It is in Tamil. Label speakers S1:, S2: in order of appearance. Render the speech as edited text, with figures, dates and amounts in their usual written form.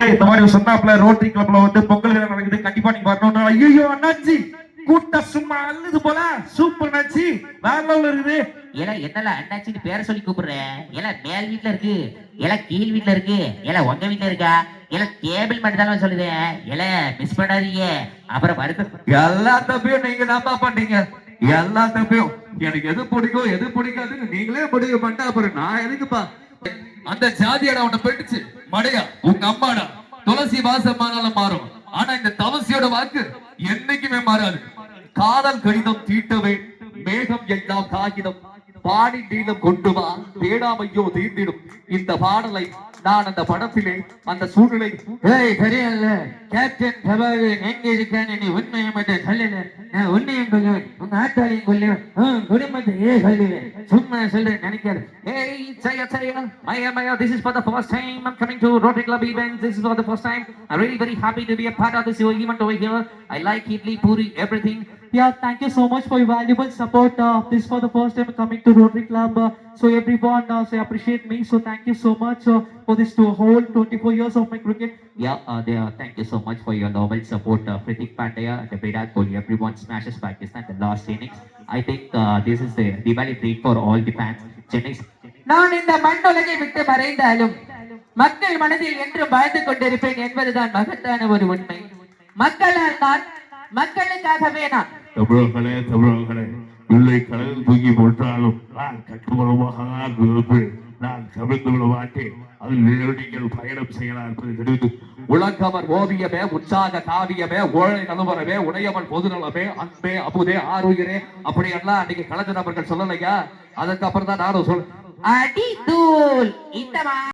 S1: இந்த மாதிரி சொன்னாப்ல ரோட்டரி கிளப்ல வந்து பொங்கல் விழா நடக்குது, கண்டிப்பா நீங்க வரணும். ஐயோ அண்ணாச்சி கூட்ட சும்மா அள்ளுது போல, சூப்பர் அண்ணாச்சி, வேற லெவல்ல இருக்குது.
S2: ஏல என்னல அண்ணாச்சின்னு பேரை சொல்லி கூப்பிடுறேன். ஏல மேல் வீட்டுல இருக்கு, ஏல கீழ் வீட்டுல இருக்கு, ஏல உங்க வீட்டுல இருக்கா, ஏல கேபிள் மட்டும் தான் சொல்லுதேன். ஏல மிஸ் பண்ணாதீங்க, அப்புறம் வருது.
S1: எல்லா தப்பையும் நீங்க தான் பண்ணீங்க, எல்லா தப்பையும். எனக்கு எது பிடிக்கும் எது பிடிக்காதுன்னு நீங்களே முடிவு பண்ணிட்டு அப்புறம் நான் எதுக்குப்பா?
S3: அந்த ஜாதியடா உன்னை போயிடுச்சு மடையா, உங்க அம்மாடா. துளசி வாசமானாலும் மாறும், ஆனா இந்த தவசியோட வாக்கு என்னைக்குமே மாறாது. காதல் கடிதம் தீட்டவே மேகம் எல்லாம் காகிதம் பாடி நீளம் கொண்டு வா தேடாமையோ தீண்டிடும். இந்த பாடலை நான் அந்த படத்திலே அந்த சூழ்நிலை
S4: தெரியல கேப்டன் பிரபாகர் எங்க இருக்கான்னு நீ உண்மையை மட்டும் சொல்லல. நான் உன்னையும் கொல்லுவேன், உங்க ஆட்டாளையும் கொல்லுவேன், குடும்பத்தையே கொல்லுவேன். சும்மா சொல்றேன் நினைக்காது.
S2: Hey, Maya, this is for the first time I'm coming to Rotary Club events. This is for the first time. I'm really very happy to be a part of this event over here. I like idli, puri, everything.
S5: Yeah, thank you so much for your valuable support. This is for the first time coming to Rotary Club. So everyone appreciate me. So thank you so much for this whole 24 years of my cricket.
S2: Yeah, thank you so much for your noble support. Pratik Pandya, the Virat Kohli, everyone smashes Pakistan the last innings. I think this is the Diwali treat for all the fans. Chennai.
S4: நான் இந்த மண்ணுலகை விட்டு மறைந்தாலும் மக்கள் மனதில் என்றும் வாழ்ந்து கொண்டிருப்பேன் என்பதுதான் மகத்தான ஒரு உண்மை. மக்களால் நான், மக்களுக்காகவே நான்.
S6: தமிழர்களே உள்ளே கடலில் தூக்கி போட்டாலும் நான் கட்டுமரமாக இருப்பேன். நான் கவிழ்ந்து விட மாட்டேன். அதில் நீங்கள் பயணம் செய்யலாம் என்பதை தெரிவித்து,
S3: உலகவர் ஓவியமே உற்சாக காவியமே ஓழை நலுவரமே உடையவன் பொதுநலமே அன்பே அபுதே ஆறுயிரே அப்படி எல்லாம் அன்னைக்கு கலைஞர் அவர்கள் சொல்லலையா? அதுக்கப்புறம் தான் நானும் சொல்ல
S4: அடி தூள் இந்த